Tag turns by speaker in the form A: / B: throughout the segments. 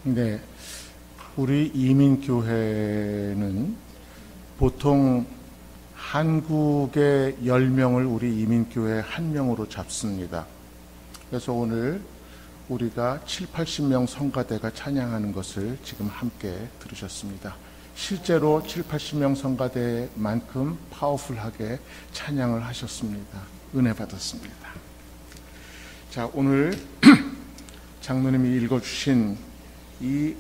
A: 네, 우리 이민교회는 보통 한국의 10명을 우리 이민교회 1명으로 잡습니다. 그래서 오늘 우리가 70-80명 성가대가 찬양하는 것을 지금 함께 들으셨습니다. 실제로 70-80명 성가대만큼 파워풀하게 찬양을 하셨습니다. 은혜 받았습니다. 자, 오늘 장로님이 읽어주신 이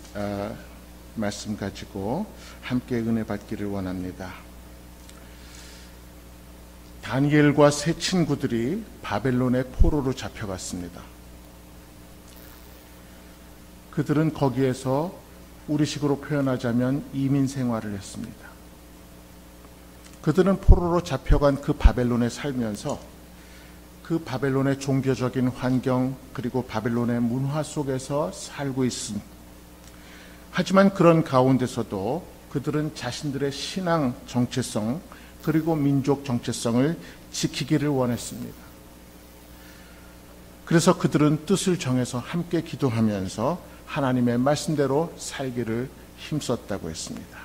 A: 말씀 가지고 함께 은혜 받기를 원합니다. 다니엘과 세 친구들이 바벨론의 포로로 잡혀갔습니다. 그들은 거기에서 우리식으로 표현하자면 이민 생활을 했습니다. 그들은 포로로 잡혀간 그 바벨론에 살면서 그 바벨론의 종교적인 환경 그리고 바벨론의 문화 속에서 살고 있음. 하지만 그런 가운데서도 그들은 자신들의 신앙 정체성 그리고 민족 정체성을 지키기를 원했습니다. 그래서 그들은 뜻을 정해서 함께 기도하면서 하나님의 말씀대로 살기를 힘썼다고 했습니다.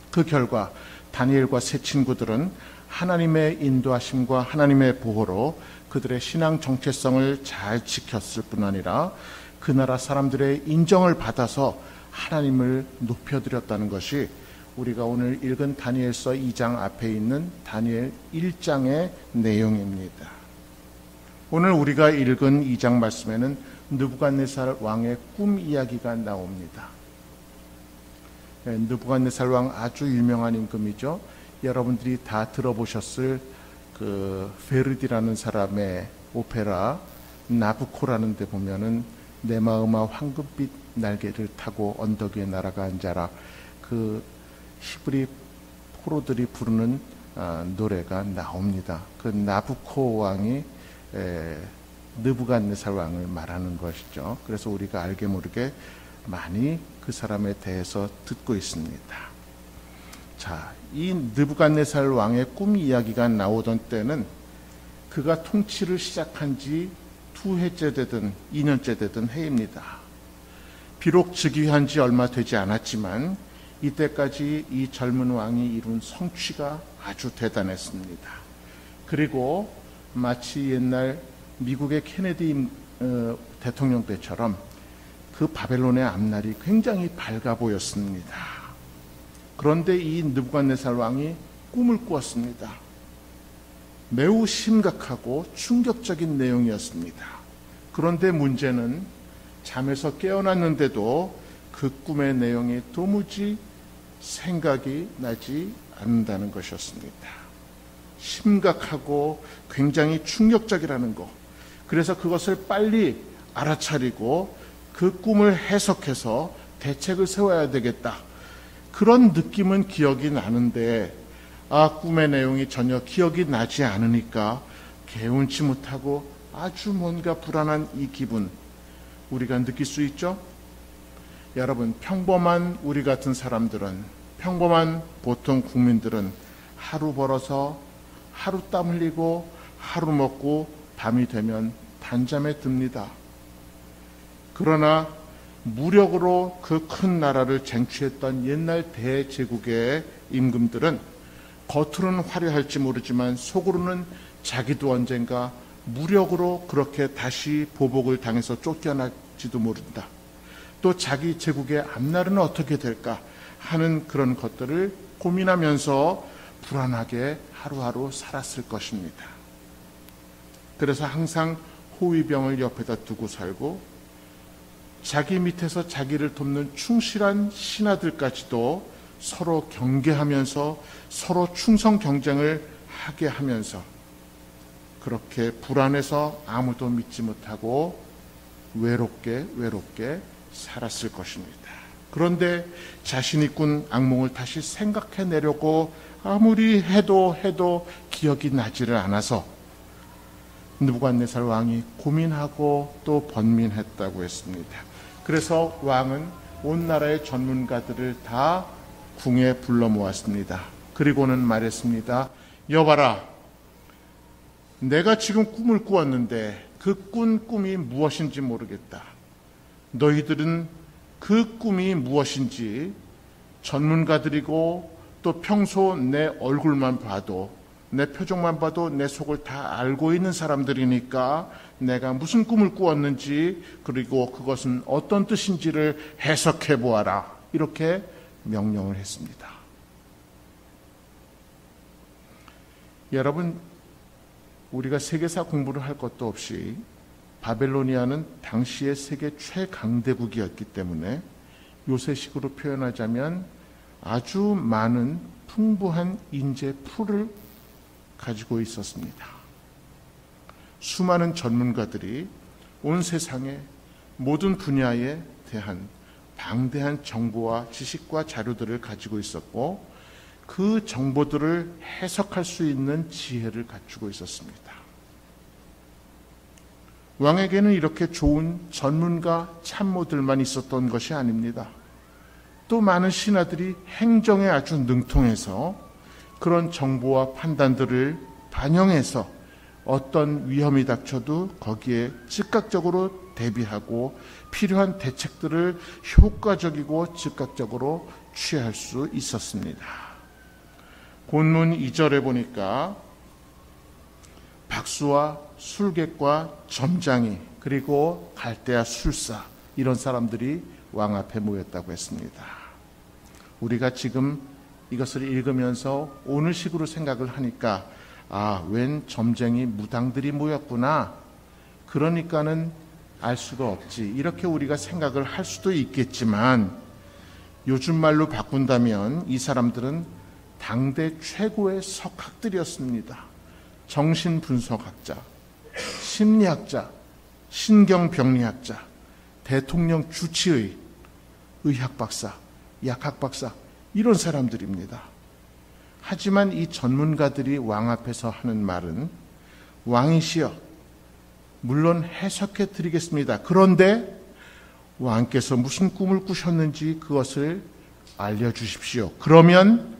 A: 그 결과 다니엘과 세 친구들은 하나님의 인도하심과 하나님의 보호로 그들의 신앙 정체성을 잘 지켰을 뿐 아니라 그 나라 사람들의 인정을 받아서 하나님을 높여드렸다는 것이 우리가 오늘 읽은 다니엘서 2장 앞에 있는 다니엘 1장의 내용입니다. 오늘 우리가 읽은 2장 말씀에는 느부갓네살 왕의 꿈 이야기가 나옵니다. 느부갓네살 왕 아주 유명한 임금이죠. 여러분들이 다 들어보셨을 그 베르디라는 사람의 오페라 나부코라는 데 보면은 내 마음아 황금빛 날개를 타고 언덕 위에 날아가 앉아라, 그 히브리 포로들이 부르는 노래가 나옵니다. 그 나부코 왕이 느부갓네살 왕을 말하는 것이죠. 그래서 우리가 알게 모르게 많이 그 사람에 대해서 듣고 있습니다. 자, 이 느부갓네살 왕의 꿈 이야기가 나오던 때는 그가 통치를 시작한 지 2해째 되든 2년째 되든 해입니다. 비록 즉위한 지 얼마 되지 않았지만 이때까지 이 젊은 왕이 이룬 성취가 아주 대단했습니다. 그리고 마치 옛날 미국의 케네디 대통령 때처럼 그 바벨론의 앞날이 굉장히 밝아 보였습니다. 그런데 이 느부갓네살 왕이 꿈을 꾸었습니다. 매우 심각하고 충격적인 내용이었습니다. 그런데 문제는 잠에서 깨어났는데도 그 꿈의 내용이 도무지 생각이 나지 않는다는 것이었습니다. 심각하고 굉장히 충격적이라는 것. 그래서 그것을 빨리 알아차리고 그 꿈을 해석해서 대책을 세워야 되겠다. 그런 느낌은 기억이 나는데 꿈의 내용이 전혀 기억이 나지 않으니까 개운치 못하고 아주 뭔가 불안한 이 기분 우리가 느낄 수 있죠? 여러분, 평범한 우리 같은 사람들은, 평범한 보통 국민들은 하루 벌어서 하루 땀 흘리고 하루 먹고 밤이 되면 단잠에 듭니다. 그러나 무력으로 그 큰 나라를 쟁취했던 옛날 대제국의 임금들은 겉으로는 화려할지 모르지만 속으로는 자기도 언젠가 무력으로 그렇게 다시 보복을 당해서 쫓겨날지도 모른다. 또 자기 제국의 앞날은 어떻게 될까 하는 그런 것들을 고민하면서 불안하게 하루하루 살았을 것입니다. 그래서 항상 호위병을 옆에다 두고 살고 자기 밑에서 자기를 돕는 충실한 신하들까지도 서로 경계하면서 서로 충성 경쟁을 하게 하면서 그렇게 불안해서 아무도 믿지 못하고 외롭게 살았을 것입니다. 그런데 자신이 꾼 악몽을 다시 생각해내려고 아무리 해도 기억이 나지를 않아서 느부갓네살 왕이 고민하고 또 번민했다고 했습니다. 그래서 왕은 온 나라의 전문가들을 다 궁에 불러 모았습니다. 그리고는 말했습니다. 여봐라, 내가 지금 꿈을 꾸었는데 그 꾼 꿈이 무엇인지 모르겠다. 너희들은 그 꿈이 무엇인지 전문가들이고 또 평소 내 얼굴만 봐도, 내 표정만 봐도 내 속을 다 알고 있는 사람들이니까 내가 무슨 꿈을 꾸었는지, 그리고 그것은 어떤 뜻인지를 해석해 보아라, 이렇게 명령을 했습니다. 여러분, 우리가 세계사 공부를 할 것도 없이 바벨로니아는 당시의 세계 최강대국이었기 때문에 요새식으로 표현하자면 아주 많은 풍부한 인재 풀을 가지고 있었습니다. 수많은 전문가들이 온 세상의 모든 분야에 대한 방대한 정보와 지식과 자료들을 가지고 있었고, 그 정보들을 해석할 수 있는 지혜를 갖추고 있었습니다. 왕에게는 이렇게 좋은 전문가 참모들만 있었던 것이 아닙니다. 또 많은 신하들이 행정에 아주 능통해서 그런 정보와 판단들을 반영해서 어떤 위험이 닥쳐도 거기에 즉각적으로 대비하고 필요한 대책들을 효과적이고 즉각적으로 취할 수 있었습니다. 본문 2절에 보니까 박수와 술객과 점장이, 그리고 갈대아 술사, 이런 사람들이 왕 앞에 모였다고 했습니다. 우리가 지금 이것을 읽으면서 오늘식으로 생각을 하니까 웬 점쟁이 무당들이 모였구나, 그러니까는 알 수가 없지, 이렇게 우리가 생각을 할 수도 있겠지만, 요즘 말로 바꾼다면 이 사람들은 당대 최고의 석학들이었습니다. 정신분석학자, 심리학자, 신경병리학자, 대통령 주치의, 의학박사, 약학박사, 이런 사람들입니다. 하지만 이 전문가들이 왕 앞에서 하는 말은, 왕이시여, 물론 해석해 드리겠습니다. 그런데 왕께서 무슨 꿈을 꾸셨는지 그것을 알려주십시오. 그러면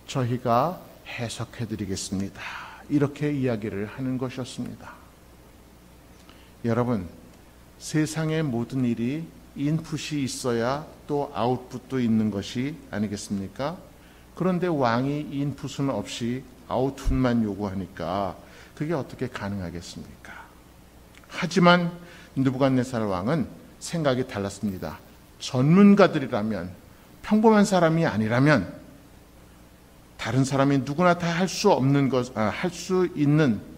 A: 저희가 해석해 드리겠습니다. 이렇게 이야기를 하는 것이었습니다. 여러분, 세상의 모든 일이 인풋이 있어야 또 아웃풋도 있는 것이 아니겠습니까? 그런데 왕이 인풋은 없이 아웃풋만 요구하니까 그게 어떻게 가능하겠습니까? 하지만 느부갓네살 왕은 생각이 달랐습니다. 전문가들이라면, 평범한 사람이 아니라면, 다른 사람이 누구나 다 할 수 없는 것,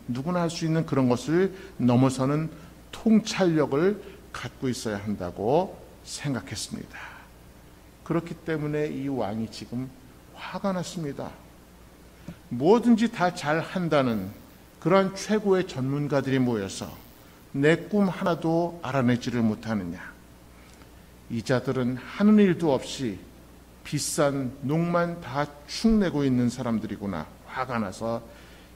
A: 누구나 할 수 있는 그런 것을 넘어서는 통찰력을 갖고 있어야 한다고 생각했습니다. 그렇기 때문에 이 왕이 지금 화가 났습니다. 뭐든지 다 잘한다는 그러한 최고의 전문가들이 모여서 내 꿈 하나도 알아내지를 못하느냐. 이 자들은 하는 일도 없이 비싼 농만 다 축내고 있는 사람들이구나. 화가 나서,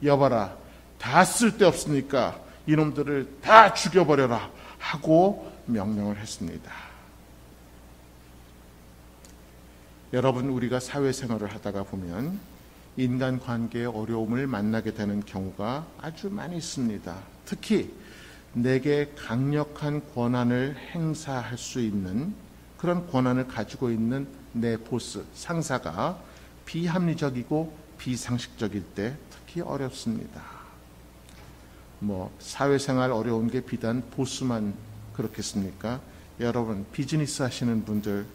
A: 여봐라, 다 쓸데없으니까 이놈들을 다 죽여버려라 하고 명령을 했습니다. 여러분, 우리가 사회생활을 하다가 보면 인간관계의 어려움을 만나게 되는 경우가 아주 많이 있습니다. 특히 내게 강력한 권한을 행사할 수 있는 그런 권한을 가지고 있는 내 보스, 상사가 비합리적이고 비상식적일 때 특히 어렵습니다. 사회생활 어려운 게 비단 보스만 그렇겠습니까? 여러분, 비즈니스 하시는 분들,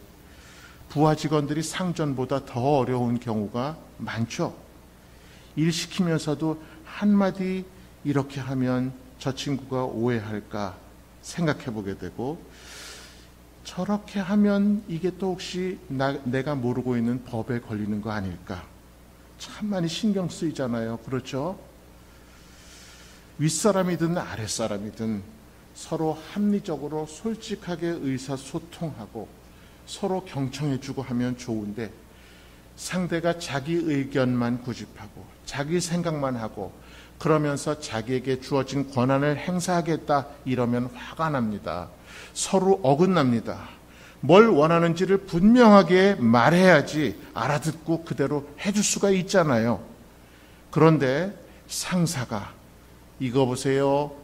A: 부하 직원들이 상전보다 더 어려운 경우가 많죠. 일 시키면서도 한마디 이렇게 하면 저 친구가 오해할까 생각해 보게 되고, 저렇게 하면 이게 또 혹시 내가 모르고 있는 법에 걸리는 거 아닐까, 참 많이 신경 쓰이잖아요. 그렇죠? 윗사람이든 아랫사람이든 서로 합리적으로 솔직하게 의사소통하고 서로 경청해주고 하면 좋은데, 상대가 자기 의견만 고집하고 자기 생각만 하고 그러면서 자기에게 주어진 권한을 행사하겠다 이러면 화가 납니다. 서로 어긋납니다. 뭘 원하는지를 분명하게 말해야지 알아듣고 그대로 해줄 수가 있잖아요. 그런데 상사가, 이거 보세요,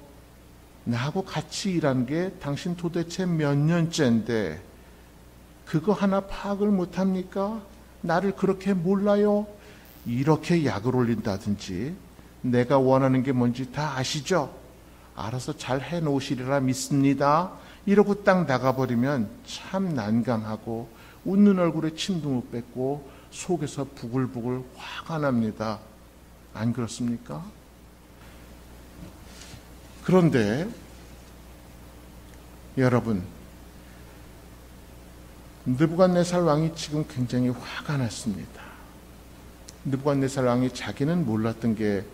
A: 나하고 같이 일한 게 당신 도대체 몇 년째인데 그거 하나 파악을 못합니까? 나를 그렇게 몰라요? 이렇게 약을 올린다든지, 내가 원하는 게 뭔지 다 아시죠? 알아서 잘 해놓으시리라 믿습니다. 이러고 딱 나가버리면 참 난감하고 웃는 얼굴에 침도 못 뱉고 속에서 부글부글 화가 납니다. 안 그렇습니까? 그런데 여러분, 느부갓네살 왕이 지금 굉장히 화가 났습니다. 느부갓네살 왕이 자기는 몰랐던 게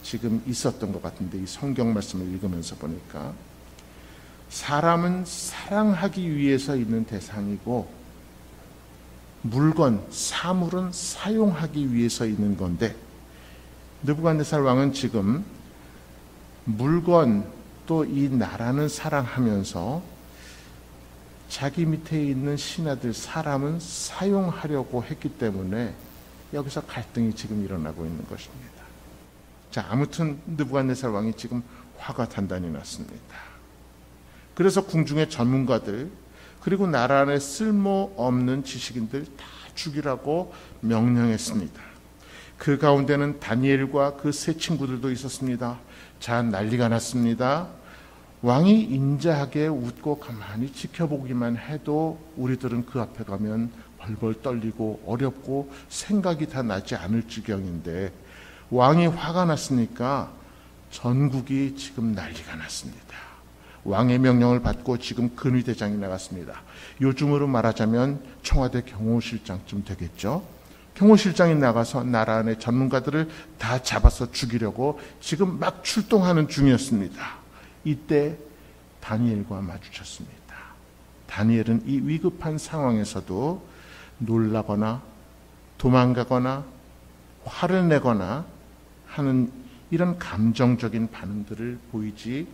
A: 지금 있었던 것 같은데, 이 성경 말씀을 읽으면서 보니까 사람은 사랑하기 위해서 있는 대상이고 물건, 사물은 사용하기 위해서 있는 건데, 느부갓네살 왕은 지금 물건 또 이 나라는 사랑하면서 자기 밑에 있는 신하들, 사람은 사용하려고 했기 때문에 여기서 갈등이 지금 일어나고 있는 것입니다. 자, 아무튼 느부갓네살 왕이 지금 화가 단단히 났습니다. 그래서 궁중의 전문가들, 그리고 나라 안에 쓸모없는 지식인들 다 죽이라고 명령했습니다. 그 가운데는 다니엘과 그 세 친구들도 있었습니다. 자, 난리가 났습니다. 왕이 인자하게 웃고 가만히 지켜보기만 해도 우리들은 그 앞에 가면 벌벌 떨리고 어렵고 생각이 다 나지 않을 지경인데, 왕이 화가 났으니까 전국이 지금 난리가 났습니다. 왕의 명령을 받고 지금 근위대장이 나갔습니다. 요즘으로 말하자면 청와대 경호실장쯤 되겠죠. 경호실장이 나가서 나라 안의 전문가들을 다 잡아서 죽이려고 지금 막 출동하는 중이었습니다. 이때 다니엘과 마주쳤습니다. 다니엘은 이 위급한 상황에서도 놀라거나 도망가거나 화를 내거나 하는 이런 감정적인 반응들을 보이지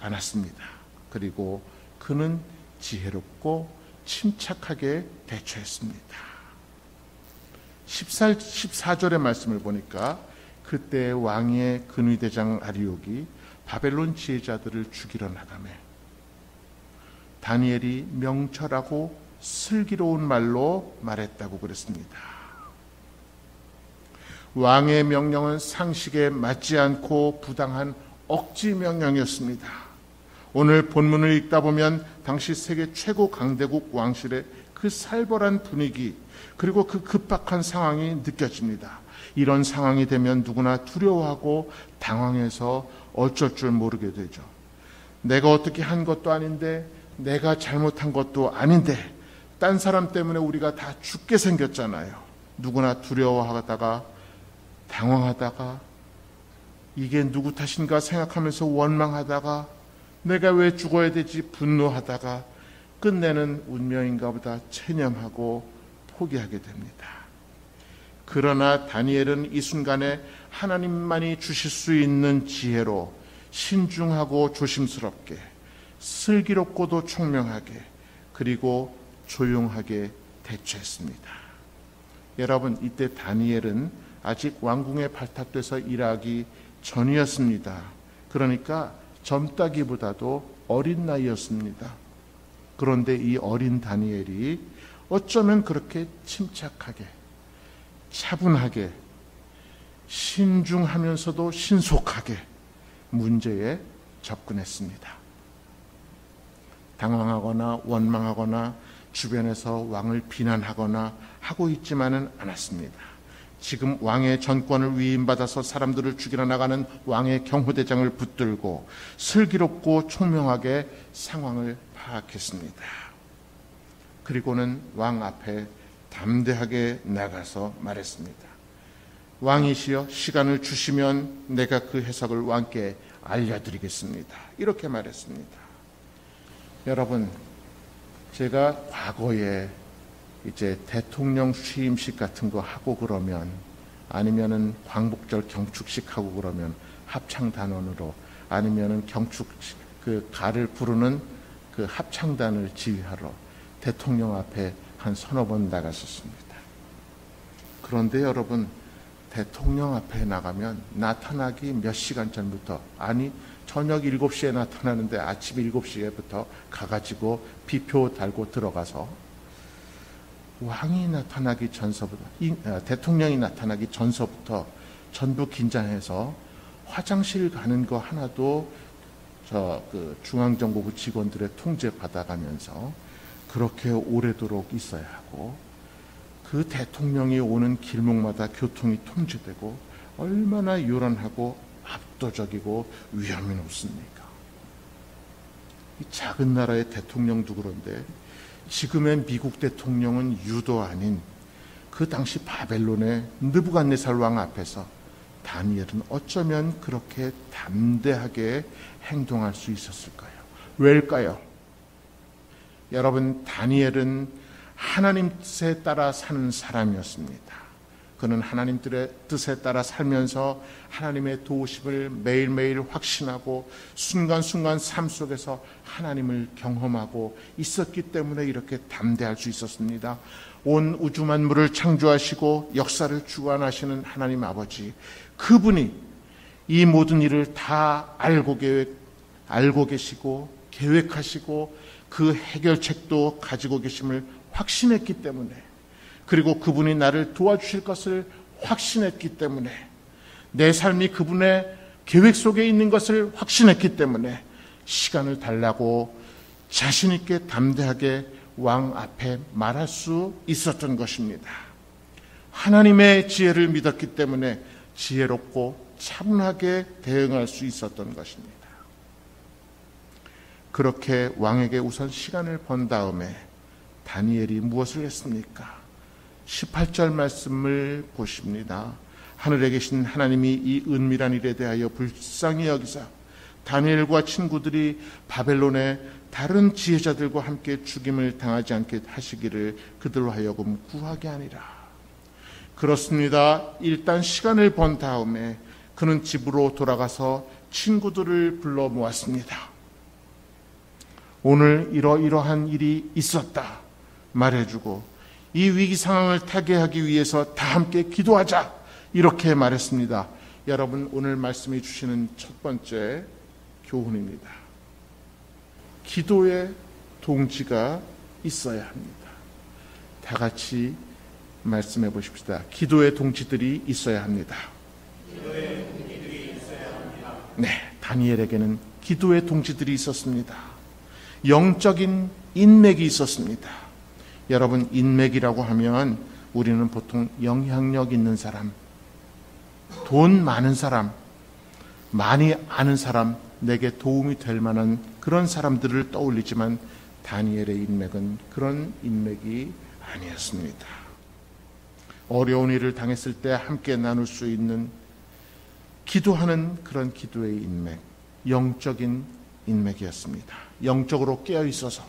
A: 않았습니다. 그리고 그는 지혜롭고 침착하게 대처했습니다. 14절의 말씀을 보니까 그때 왕의 근위대장 아리옥이 바벨론 지혜자들을 죽이러 나가매 다니엘이 명철하고 슬기로운 말로 말했다고 그랬습니다. 왕의 명령은 상식에 맞지 않고 부당한 억지 명령이었습니다. 오늘 본문을 읽다 보면 당시 세계 최고 강대국 왕실의 그 살벌한 분위기, 그리고 그 급박한 상황이 느껴집니다. 이런 상황이 되면 누구나 두려워하고 당황해서 어쩔 줄 모르게 되죠. 내가 어떻게 한 것도 아닌데, 내가 잘못한 것도 아닌데, 딴 사람 때문에 우리가 다 죽게 생겼잖아요. 누구나 두려워하다가 당황하다가 이게 누구 탓인가 생각하면서 원망하다가 내가 왜 죽어야 되지 분노하다가 끝내는 운명인가 보다 체념하고 포기하게 됩니다. 그러나 다니엘은 이 순간에 하나님만이 주실 수 있는 지혜로 신중하고 조심스럽게, 슬기롭고도 총명하게, 그리고 조용하게 대처했습니다. 여러분, 이때 다니엘은 아직 왕궁에 발탁돼서 일하기 전이었습니다. 그러니까 젊다기보다도 어린 나이였습니다. 그런데 이 어린 다니엘이 어쩌면 그렇게 침착하게, 차분하게, 신중하면서도 신속하게 문제에 접근했습니다. 당황하거나 원망하거나 주변에서 왕을 비난하거나 하고 있지만은 않았습니다. 지금 왕의 전권을 위임받아서 사람들을 죽이러 나가는 왕의 경호대장을 붙들고 슬기롭고 총명하게 상황을 파악했습니다. 그리고는 왕 앞에 담대하게 나가서 말했습니다. 왕이시여, 시간을 주시면 내가 그 해석을 왕께 알려드리겠습니다. 이렇게 말했습니다. 여러분, 제가 과거에 이제 대통령 취임식 같은 거 하고 그러면, 아니면은 광복절 경축식 하고 그러면 합창단원으로, 아니면은 경축 그 가를 부르는 그 합창단을 지휘하러 대통령 앞에 한 서너 번 나갔었습니다. 그런데 여러분, 대통령 앞에 나가면 나타나기 몇 시간 전부터, 아니 저녁 7시에 나타나는데 아침 7시에부터 가가지고 비표 달고 들어가서 왕이 나타나기 전서부터, 대통령이 나타나기 전서부터 전부 긴장해서 화장실 가는 거 하나도 중앙정보부 직원들의 통제 받아가면서 그렇게 오래도록 있어야 하고, 그 대통령이 오는 길목마다 교통이 통제되고 얼마나 요란하고 압도적이고 위험이 높습니까? 이 작은 나라의 대통령도 그런데 지금의 미국 대통령은 유도 아닌 그 당시 바벨론의 느부갓네살 왕 앞에서 다니엘은 어쩌면 그렇게 담대하게 행동할 수 있었을까요? 왜일까요? 여러분, 다니엘은 하나님 뜻에 따라 사는 사람이었습니다. 그는 하나님들의 뜻에 따라 살면서 하나님의 도우심을 매일매일 확신하고 순간순간 삶 속에서 하나님을 경험하고 있었기 때문에 이렇게 담대할 수 있었습니다. 온 우주 만물을 창조하시고 역사를 주관하시는 하나님 아버지, 그분이 이 모든 일을 다 알고 계시고 계획하시고 그 해결책도 가지고 계심을 확신했기 때문에, 그리고 그분이 나를 도와주실 것을 확신했기 때문에, 내 삶이 그분의 계획 속에 있는 것을 확신했기 때문에 시간을 달라고 자신 있게 담대하게 왕 앞에 말할 수 있었던 것입니다. 하나님의 지혜를 믿었기 때문에 지혜롭고 차분하게 대응할 수 있었던 것입니다. 그렇게 왕에게 우선 시간을 번 다음에 다니엘이 무엇을 했습니까? 18절 말씀을 보십니다. 하늘에 계신 하나님이 이 은밀한 일에 대하여 불쌍히 여기사 다니엘과 친구들이 바벨론의 다른 지혜자들과 함께 죽임을 당하지 않게 하시기를 그들로 하여금 구하게 하니라. 그렇습니다. 일단 시간을 번 다음에 그는 집으로 돌아가서 친구들을 불러 모았습니다. 오늘 이러이러한 일이 있었다 말해주고, 이 위기 상황을 타개하기 위해서 다 함께 기도하자 이렇게 말했습니다. 여러분, 오늘 말씀해 주시는 첫 번째 교훈입니다. 기도의 동지가 있어야 합니다. 다 같이 말씀해 보십시다. 기도의 동지들이 있어야 합니다.
B: 기도의 동지들이 있어야 합니다.
A: 네, 다니엘에게는 기도의 동지들이 있었습니다. 영적인 인맥이 있었습니다. 여러분, 인맥이라고 하면 우리는 보통 영향력 있는 사람, 돈 많은 사람, 많이 아는 사람, 내게 도움이 될 만한 그런 사람들을 떠올리지만 다니엘의 인맥은 그런 인맥이 아니었습니다. 어려운 일을 당했을 때 함께 나눌 수 있는, 기도하는 그런 기도의 인맥, 영적인 인맥이었습니다. 영적으로 깨어 있어서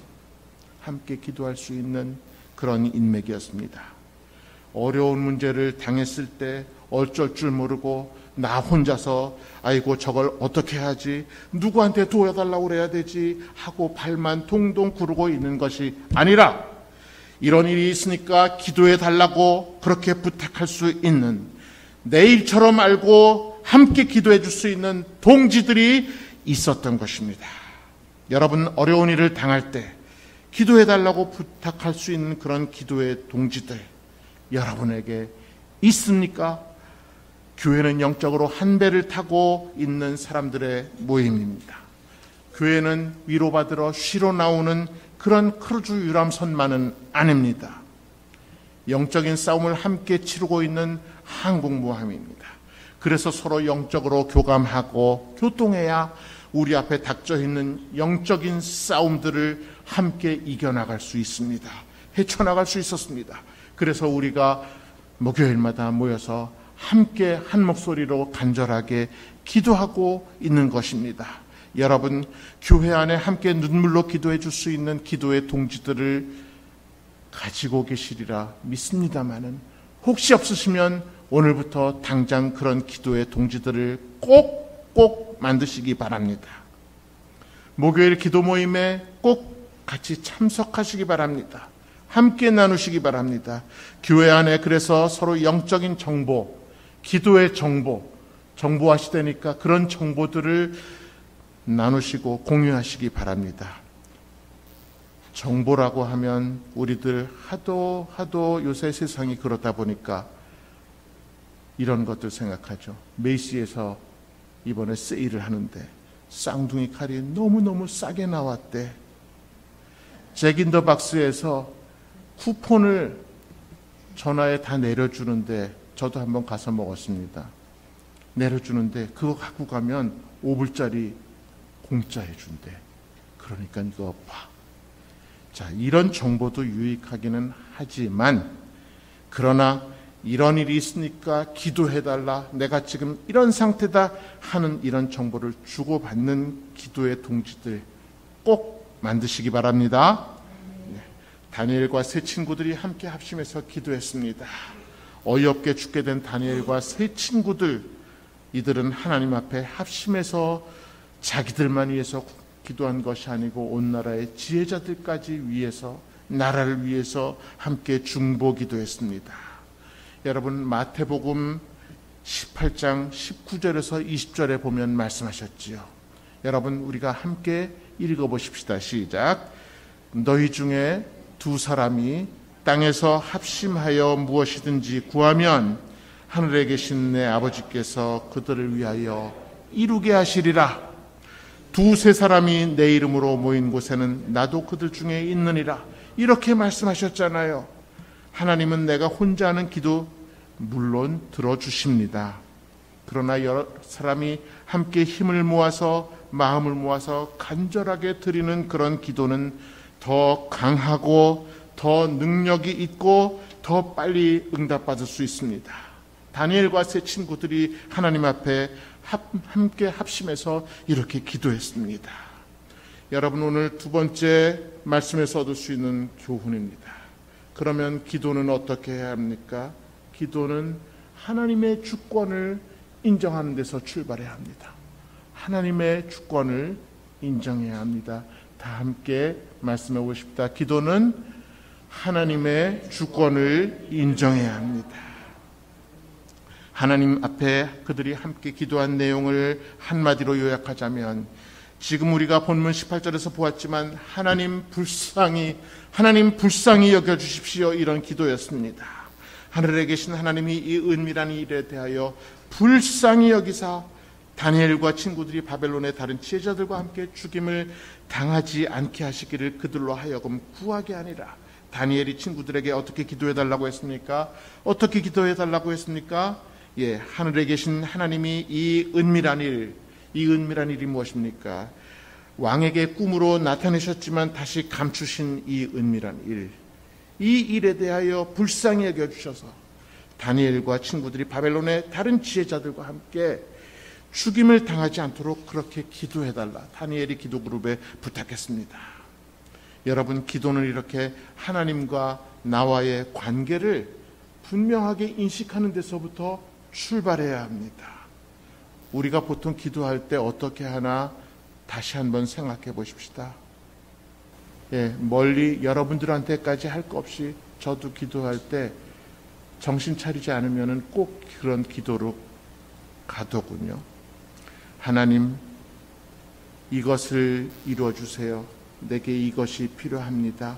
A: 함께 기도할 수 있는 그런 인맥이었습니다. 어려운 문제를 당했을 때 어쩔 줄 모르고 나 혼자서 아이고 저걸 어떻게 하지, 누구한테 도와달라고 그래야 되지 하고 발만 동동 구르고 있는 것이 아니라, 이런 일이 있으니까 기도해 달라고 그렇게 부탁할 수 있는, 내일처럼 알고 함께 기도해 줄 수 있는 동지들이 있었던 것입니다. 여러분, 어려운 일을 당할 때 기도해 달라고 부탁할 수 있는 그런 기도의 동지들 여러분에게 있습니까? 교회는 영적으로 한 배를 타고 있는 사람들의 모임입니다. 교회는 위로받으러 쉬러 나오는 그런 크루즈 유람선만은 아닙니다. 영적인 싸움을 함께 치르고 있는 항공모함입니다. 그래서 서로 영적으로 교감하고 교통해야 우리 앞에 닥쳐 있는 영적인 싸움들을 함께 이겨나갈 수 있습니다. 헤쳐나갈 수 있었습니다. 그래서 우리가 목요일마다 모여서 함께 한 목소리로 간절하게 기도하고 있는 것입니다. 여러분, 교회 안에 함께 눈물로 기도해 줄 수 있는 기도의 동지들을 가지고 계시리라 믿습니다마는, 혹시 없으시면 오늘부터 당장 그런 기도의 동지들을 꼭 만드시기 바랍니다. 목요일 기도 모임에 꼭 같이 참석하시기 바랍니다. 함께 나누시기 바랍니다. 교회 안에 그래서 서로 영적인 정보, 기도의 정보하시다니까 그런 정보들을 나누시고 공유하시기 바랍니다. 정보라고 하면 우리들 하도 요새 세상이 그렇다 보니까 이런 것들 생각하죠. 메이시에서 이번에 세일을 하는데 쌍둥이 칼이 너무너무 싸게 나왔대. 잭인더박스에서 쿠폰을 전화에 다 내려주는데 저도 한번 가서 먹었습니다. 내려주는데 그거 갖고 가면 5불짜리 공짜 해준대. 그러니까 이거 봐. 자, 이런 정보도 유익하기는 하지만, 그러나 이런 일이 있으니까 기도해달라, 내가 지금 이런 상태다 하는 이런 정보를 주고받는 기도의 동지들 꼭 만드시기 바랍니다. 다니엘과 세 친구들이 함께 합심해서 기도했습니다. 어이없게 죽게 된 다니엘과 세 친구들, 이들은 하나님 앞에 합심해서 자기들만 위해서 기도한 것이 아니고 온 나라의 지혜자들까지 위해서, 나라를 위해서 함께 중보 기도했습니다. 여러분, 마태복음 18장 19절에서 20절에 보면 말씀하셨지요. 여러분, 우리가 함께 읽어보십시다. 시작. 너희 중에 두 사람이 땅에서 합심하여 무엇이든지 구하면 하늘에 계신 내 아버지께서 그들을 위하여 이루게 하시리라. 두세 사람이 내 이름으로 모인 곳에는 나도 그들 중에 있느니라. 이렇게 말씀하셨잖아요. 하나님은 내가 혼자 하는 기도 물론 들어주십니다. 그러나 여러 사람이 함께 힘을 모아서, 마음을 모아서 간절하게 드리는 그런 기도는 더 강하고 더 능력이 있고 더 빨리 응답받을 수 있습니다. 다니엘과 세 친구들이 하나님 앞에 함께 합심해서 이렇게 기도했습니다. 여러분, 오늘 두 번째 말씀에서 얻을 수 있는 교훈입니다. 그러면 기도는 어떻게 해야 합니까? 기도는 하나님의 주권을 인정하는 데서 출발해야 합니다. 하나님의 주권을 인정해야 합니다. 다 함께 말씀해 보고 싶다. 기도는 하나님의 주권을 인정해야 합니다. 하나님 앞에 그들이 함께 기도한 내용을 한마디로 요약하자면, 지금 우리가 본문 18절에서 보았지만 하나님 불쌍히 여겨주십시오, 이런 기도였습니다. 하늘에 계신 하나님이 이 은밀한 일에 대하여 불쌍히 여기사 다니엘과 친구들이 바벨론의 다른 지혜자들과 함께 죽임을 당하지 않게 하시기를 그들로 하여금 구하게 하니라. 다니엘이 친구들에게 어떻게 기도해달라고 했습니까? 어떻게 기도해달라고 했습니까? 하늘에 계신 하나님이 이 은밀한 일이 무엇입니까? 왕에게 꿈으로 나타내셨지만 다시 감추신 이 은밀한 일, 이 일에 대하여 불쌍히 여겨주셔서 다니엘과 친구들이 바벨론의 다른 지혜자들과 함께 죽임을 당하지 않도록 그렇게 기도해달라. 다니엘이 기도 그룹에 부탁했습니다. 여러분, 기도는 이렇게 하나님과 나와의 관계를 분명하게 인식하는 데서부터 출발해야 합니다. 우리가 보통 기도할 때 어떻게 하나 다시 한번 생각해 보십시다. 멀리 여러분들한테까지 할 거 없이 저도 기도할 때 정신 차리지 않으면 꼭 그런 기도로 가더군요. 하나님, 이것을 이루어 주세요. 내게 이것이 필요합니다.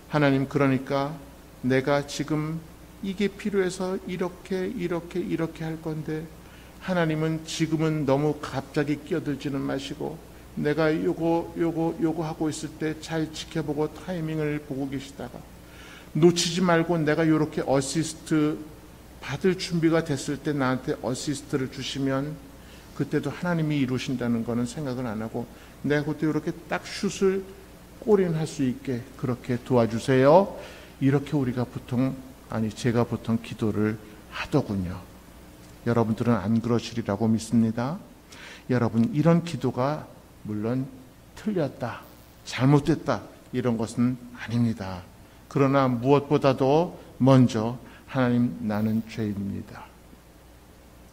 A: 하나님, 그러니까 내가 지금 이게 필요해서 이렇게 할 건데, 하나님은 지금은 너무 갑자기 끼어들지는 마시고 내가 요거 하고 있을 때 잘 지켜보고 타이밍을 보고 계시다가 놓치지 말고 내가 요렇게 어시스트 받을 준비가 됐을 때 나한테 어시스트를 주시면 그때도 하나님이 이루신다는 거는 생각을 안 하고 내가 그때 이렇게 딱 슛을 골인할 수 있게 그렇게 도와주세요. 이렇게 제가 보통 기도를 하더군요. 여러분들은 안 그러시리라고 믿습니다. 여러분, 이런 기도가 물론 틀렸다, 잘못됐다, 이런 것은 아닙니다. 그러나 무엇보다도 먼저 하나님, 나는 죄입니다.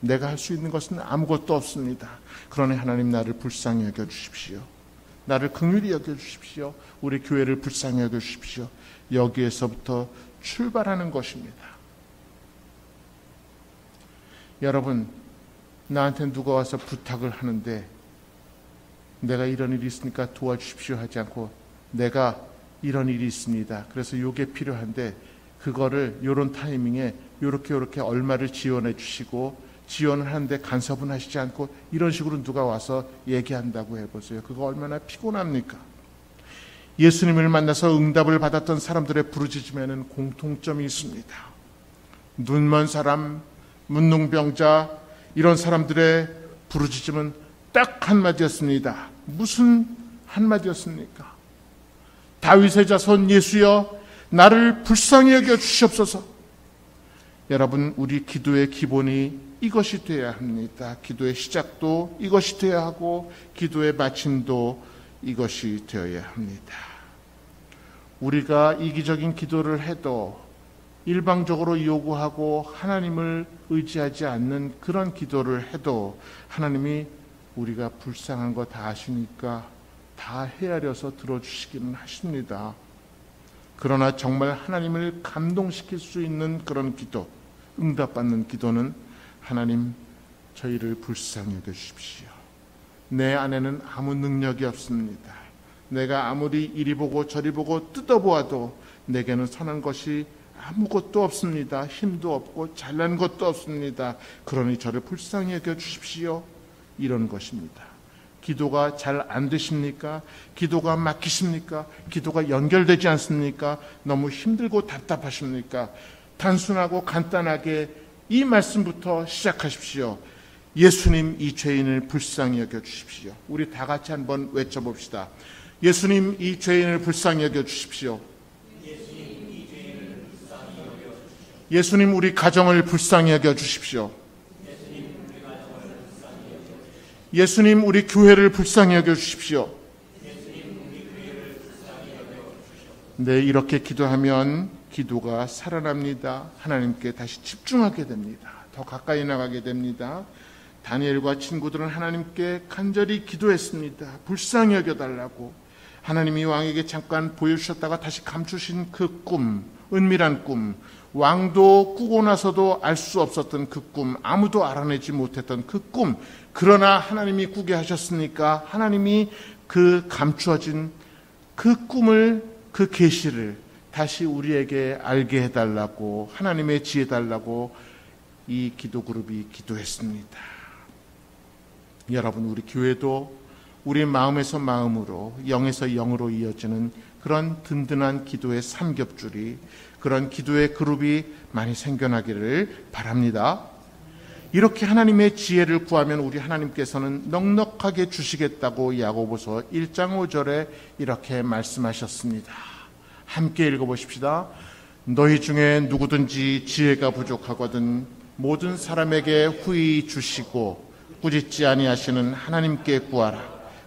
A: 내가 할 수 있는 것은 아무것도 없습니다. 그러니 하나님, 나를 불쌍히 여겨주십시오. 나를 긍휼히 여겨주십시오. 우리 교회를 불쌍히 여겨주십시오. 여기에서부터 출발하는 것입니다. 여러분, 나한테 누가 와서 부탁을 하는데 내가 이런 일이 있으니까 도와주십시오 하지 않고 내가 이런 일이 있습니다. 그래서 요게 필요한데 그거를 요런 타이밍에 요렇게 얼마를 지원해 주시고 지원을 하는데 간섭은 하시지 않고 이런 식으로 누가 와서 얘기한다고 해보세요. 그거 얼마나 피곤합니까? 예수님을 만나서 응답을 받았던 사람들의 부르짖음에는 공통점이 있습니다. 눈먼 사람, 문둥병자 이런 사람들의 부르짖음은 딱 한마디였습니다. 무슨 한마디였습니까? 다윗의 자손 예수여 나를 불쌍히 여겨 주시옵소서. 여러분, 우리 기도의 기본이 이것이 되어야 합니다. 기도의 시작도 이것이 되어야 하고 기도의 마침도 이것이 되어야 합니다. 우리가 이기적인 기도를 해도 일방적으로 요구하고 하나님을 의지하지 않는 그런 기도를 해도 하나님이 우리가 불쌍한 거 다 아시니까 다 헤아려서 들어주시기는 하십니다. 그러나 정말 하나님을 감동시킬 수 있는 그런 기도, 응답받는 기도는 하나님 저희를 불쌍히 여겨주십시오. 내 안에는 아무 능력이 없습니다. 내가 아무리 이리 보고 저리 보고 뜯어보아도 내게는 선한 것이 아무것도 없습니다. 힘도 없고 잘난 것도 없습니다. 그러니 저를 불쌍히 여겨주십시오. 이런 것입니다. 기도가 잘 안 되십니까? 기도가 막히십니까? 기도가 연결되지 않습니까? 너무 힘들고 답답하십니까? 단순하고 간단하게 이 말씀부터 시작하십시오. 예수님 이 죄인을 불쌍히 여겨주십시오. 우리 다 같이 한번 외쳐봅시다. 예수님 이 죄인을 불쌍히 여겨주십시오. 예수님 우리 가정을 불쌍히 여겨주십시오. 예수님 우리 교회를 불쌍히 여겨주십시오. 네, 이렇게 기도하면 기도가 살아납니다. 하나님께 다시 집중하게 됩니다. 더 가까이 나가게 됩니다. 다니엘과 친구들은 하나님께 간절히 기도했습니다. 불쌍히 여겨달라고. 하나님이 왕에게 잠깐 보여주셨다가 다시 감추신 그 꿈, 은밀한 꿈, 왕도 꾸고 나서도 알 수 없었던 그 꿈, 아무도 알아내지 못했던 그 꿈, 그러나 하나님이 꾸게 하셨으니까 하나님이 그 감추어진 그 꿈을, 그 계시를 다시 우리에게 알게 해달라고, 하나님의 지혜 달라고 이 기도 그룹이 기도했습니다. 여러분, 우리 교회도 우리 마음에서 마음으로, 영에서 영으로 이어지는 그런 든든한 기도의 삼겹줄이, 그런 기도의 그룹이 많이 생겨나기를 바랍니다. 이렇게 하나님의 지혜를 구하면 우리 하나님께서는 넉넉하게 주시겠다고 야고보서 1장 5절에 이렇게 말씀하셨습니다. 함께 읽어보십시다. 너희 중에 누구든지 지혜가 부족하거든 모든 사람에게 후히 주시고 꾸짖지 아니하시는 하나님께 구하라.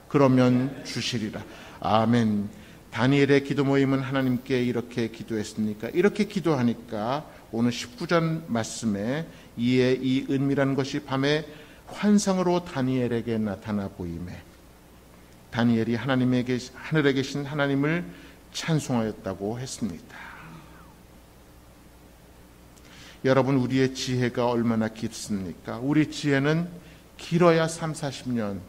A: 그러면 주시리라. 아멘. 다니엘의 기도 모임은 하나님께 이렇게 기도했습니까? 이렇게 기도하니까 오늘 19절 말씀에 이에 이 은밀한 것이 밤에 환상으로 다니엘에게 나타나 보이매 다니엘이 하늘에 계신 하나님을 찬송하였다고 했습니다. 여러분, 우리의 지혜가 얼마나 깊습니까? 우리 지혜는 길어야 3, 40년,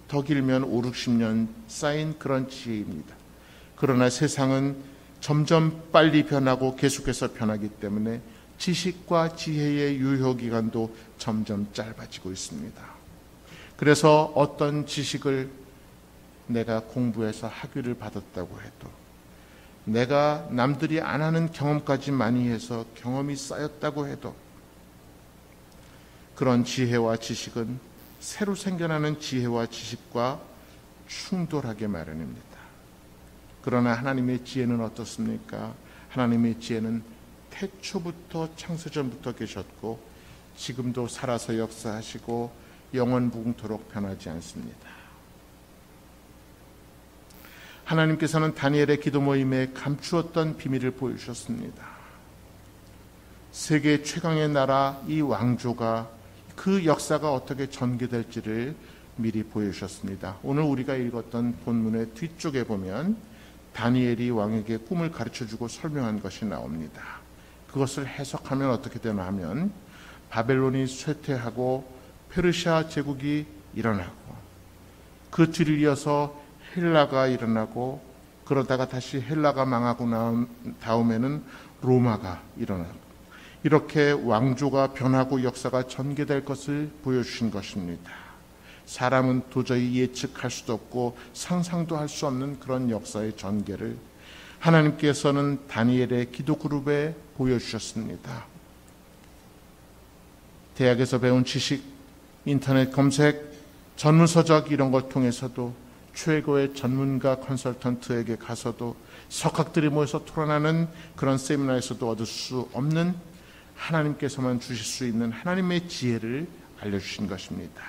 A: 더 길면 5, 60년 쌓인 그런 지혜입니다. 그러나 세상은 점점 빨리 변하고 계속해서 변하기 때문에 지식과 지혜의 유효기간도 점점 짧아지고 있습니다. 그래서 어떤 지식을 내가 공부해서 학위를 받았다고 해도, 내가 남들이 안 하는 경험까지 많이 해서 경험이 쌓였다고 해도 그런 지혜와 지식은 새로 생겨나는 지혜와 지식과 충돌하게 마련입니다. 그러나 하나님의 지혜는 어떻습니까? 하나님의 지혜는 태초부터 창세전부터 계셨고 지금도 살아서 역사하시고 영원무궁토록 변하지 않습니다. 하나님께서는 다니엘의 기도 모임에 감추었던 비밀을 보여주셨습니다. 세계 최강의 나라 이 왕조가, 그 역사가 어떻게 전개될지를 미리 보여주셨습니다. 오늘 우리가 읽었던 본문의 뒤쪽에 보면 다니엘이 왕에게 꿈을 가르쳐주고 설명한 것이 나옵니다. 그것을 해석하면 어떻게 되나 하면 바벨론이 쇠퇴하고 페르시아 제국이 일어나고 그 뒤를 이어서 헬라가 일어나고, 그러다가 다시 헬라가 망하고 난 다음에는 로마가 일어나고, 이렇게 왕조가 변하고 역사가 전개될 것을 보여주신 것입니다. 사람은 도저히 예측할 수도 없고 상상도 할 수 없는 그런 역사의 전개를 하나님께서는 다니엘의 기도 그룹에 보여주셨습니다. 대학에서 배운 지식, 인터넷 검색, 전문서적 이런 걸 통해서도, 최고의 전문가 컨설턴트에게 가서도, 석학들이 모여서 토론하는 그런 세미나에서도 얻을 수 없는, 하나님께서만 주실 수 있는 하나님의 지혜를 알려주신 것입니다.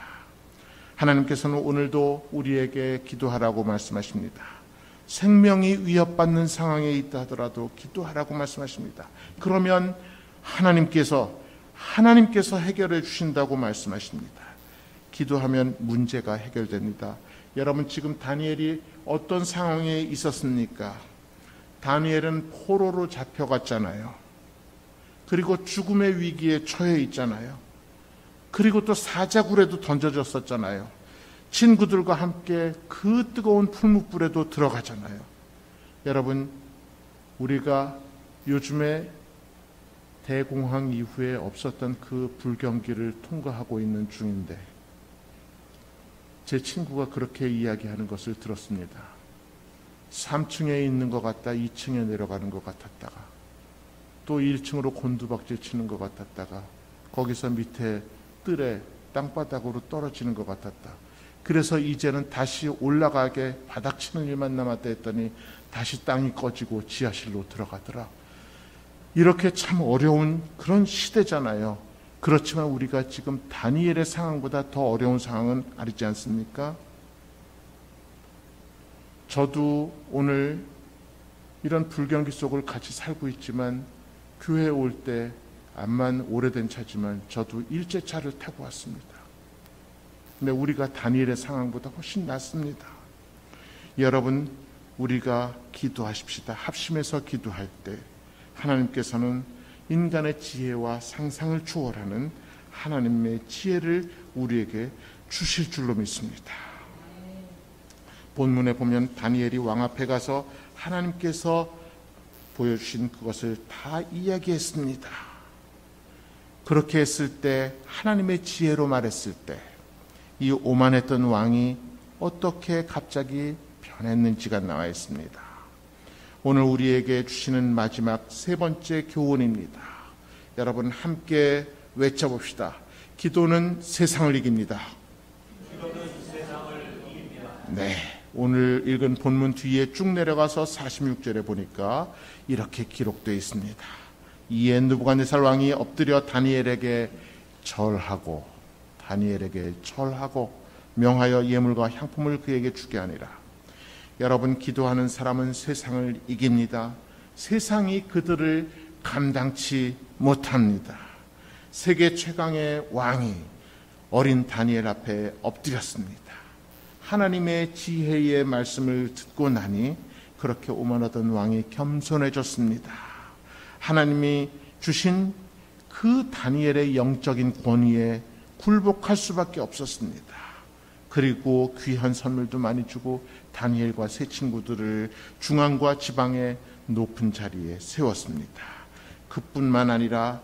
A: 하나님께서는 오늘도 우리에게 기도하라고 말씀하십니다. 생명이 위협받는 상황에 있다 하더라도 기도하라고 말씀하십니다. 그러면 하나님께서 해결해 주신다고 말씀하십니다. 기도하면 문제가 해결됩니다. 여러분, 지금 다니엘이 어떤 상황에 있었습니까? 다니엘은 포로로 잡혀갔잖아요. 그리고 죽음의 위기에 처해 있잖아요. 그리고 또 사자굴에도 던져졌었잖아요. 친구들과 함께 그 뜨거운 풀무불에도 들어가잖아요. 여러분, 우리가 요즘에 대공황 이후에 없었던 그 불경기를 통과하고 있는 중인데, 제 친구가 그렇게 이야기하는 것을 들었습니다. 3층에 있는 것 같다 2층에 내려가는 것 같았다가, 또 1층으로 곤두박질 치는 것 같았다가, 거기서 밑에 뜰에 땅바닥으로 떨어지는 것 같았다. 그래서 이제는 다시 올라가게 바닥치는 일만 남았다 했더니 다시 땅이 꺼지고 지하실로 들어가더라. 이렇게 참 어려운 그런 시대잖아요. 그렇지만 우리가 지금 다니엘의 상황보다 더 어려운 상황은 아니지 않습니까? 저도 오늘 이런 불경기 속을 같이 살고 있지만, 교회에 올 때 암만 오래된 차지만 저도 일제차를 타고 왔습니다. 근데 우리가 다니엘의 상황보다 훨씬 낫습니다. 여러분, 우리가 기도하십시다. 합심해서 기도할 때 하나님께서는 인간의 지혜와 상상을 초월하는 하나님의 지혜를 우리에게 주실 줄로 믿습니다. 본문에 보면 다니엘이 왕 앞에 가서 하나님께서 보여주신 그것을 다 이야기했습니다. 그렇게 했을 때, 하나님의 지혜로 말했을 때, 이 오만했던 왕이 어떻게 갑자기 변했는지가 나와 있습니다. 오늘 우리에게 주시는 마지막 세 번째 교훈입니다. 여러분, 함께 외쳐봅시다. 기도는 세상을 이깁니다.
B: 기도는 세상을 이깁니다.
A: 네, 오늘 읽은 본문 뒤에 쭉 내려가서 46절에 보니까 이렇게 기록되어 있습니다. 이에 느부갓네살 왕이 엎드려 다니엘에게 절하고 명하여 예물과 향품을 그에게 주게 하니라. 여러분, 기도하는 사람은 세상을 이깁니다. 세상이 그들을 감당치 못합니다. 세계 최강의 왕이 어린 다니엘 앞에 엎드렸습니다. 하나님의 지혜의 말씀을 듣고 나니 그렇게 오만하던 왕이 겸손해졌습니다. 하나님이 주신 그 다니엘의 영적인 권위에 굴복할 수밖에 없었습니다. 그리고 귀한 선물도 많이 주고 다니엘과 세 친구들을 중앙과 지방의 높은 자리에 세웠습니다. 그뿐만 아니라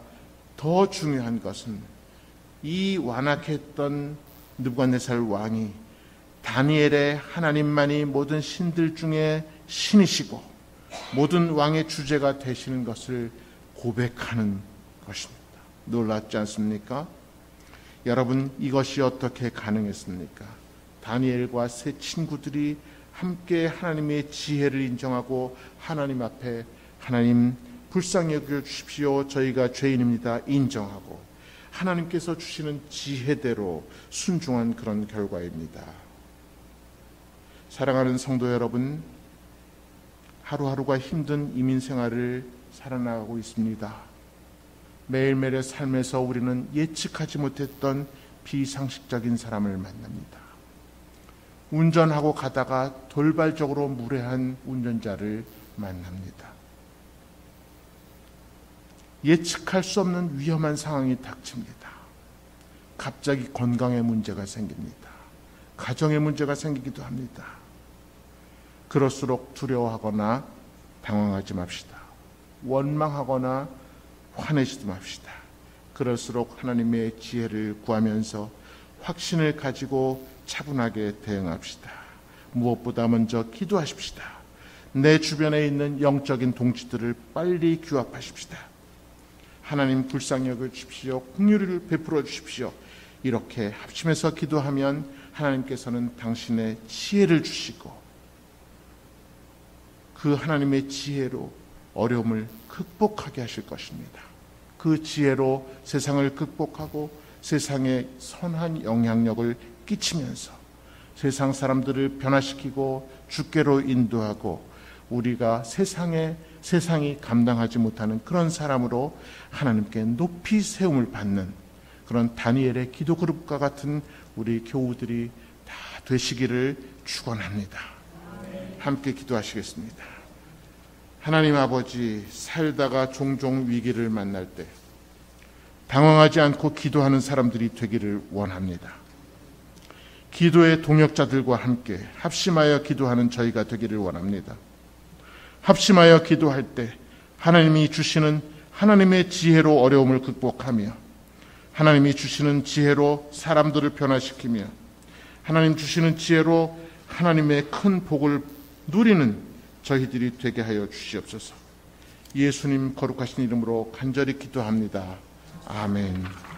A: 더 중요한 것은 이 완악했던 느부갓네살 왕이 다니엘의 하나님만이 모든 신들 중에 신이시고 모든 왕의 주제가 되시는 것을 고백하는 것입니다. 놀랍지 않습니까? 여러분, 이것이 어떻게 가능했습니까? 다니엘과 세 친구들이 함께 하나님의 지혜를 인정하고 하나님 앞에 하나님 불쌍히 여겨 주십시오, 저희가 죄인입니다 인정하고 하나님께서 주시는 지혜대로 순종한 그런 결과입니다. 사랑하는 성도 여러분, 하루하루가 힘든 이민 생활을 살아나가고 있습니다. 매일매일의 삶에서 우리는 예측하지 못했던 비상식적인 사람을 만납니다. 운전하고 가다가 돌발적으로 무례한 운전자를 만납니다. 예측할 수 없는 위험한 상황이 닥칩니다. 갑자기 건강에 문제가 생깁니다. 가정에 문제가 생기기도 합니다. 그럴수록 두려워하거나 당황하지 맙시다. 원망하거나 화내지도 맙시다. 그럴수록 하나님의 지혜를 구하면서 확신을 가지고 차분하게 대응합시다. 무엇보다 먼저 기도하십시다. 내 주변에 있는 영적인 동지들을 빨리 규합하십시다. 하나님 불쌍히 여겨 주십시오. 긍휼을 베풀어 주십시오. 이렇게 합심해서 기도하면 하나님께서는 당신의 지혜를 주시고 그 하나님의 지혜로 어려움을 극복하게 하실 것입니다. 그 지혜로 세상을 극복하고 세상에 선한 영향력을 끼치면서 세상 사람들을 변화시키고 주께로 인도하고 우리가 세상이 감당하지 못하는 그런 사람으로 하나님께 높이 세움을 받는 그런 다니엘의 기도 그룹과 같은 우리 교우들이 다 되시기를 축원합니다. 함께 기도하시겠습니다. 하나님 아버지, 살다가 종종 위기를 만날 때 당황하지 않고 기도하는 사람들이 되기를 원합니다. 기도의 동역자들과 함께 합심하여 기도하는 저희가 되기를 원합니다. 합심하여 기도할 때 하나님이 주시는 하나님의 지혜로 어려움을 극복하며 하나님이 주시는 지혜로 사람들을 변화시키며 하나님 주시는 지혜로 하나님의 큰 복을 누리는 저희들이 되게 하여 주시옵소서. 예수님 거룩하신 이름으로 간절히 기도합니다. 아멘.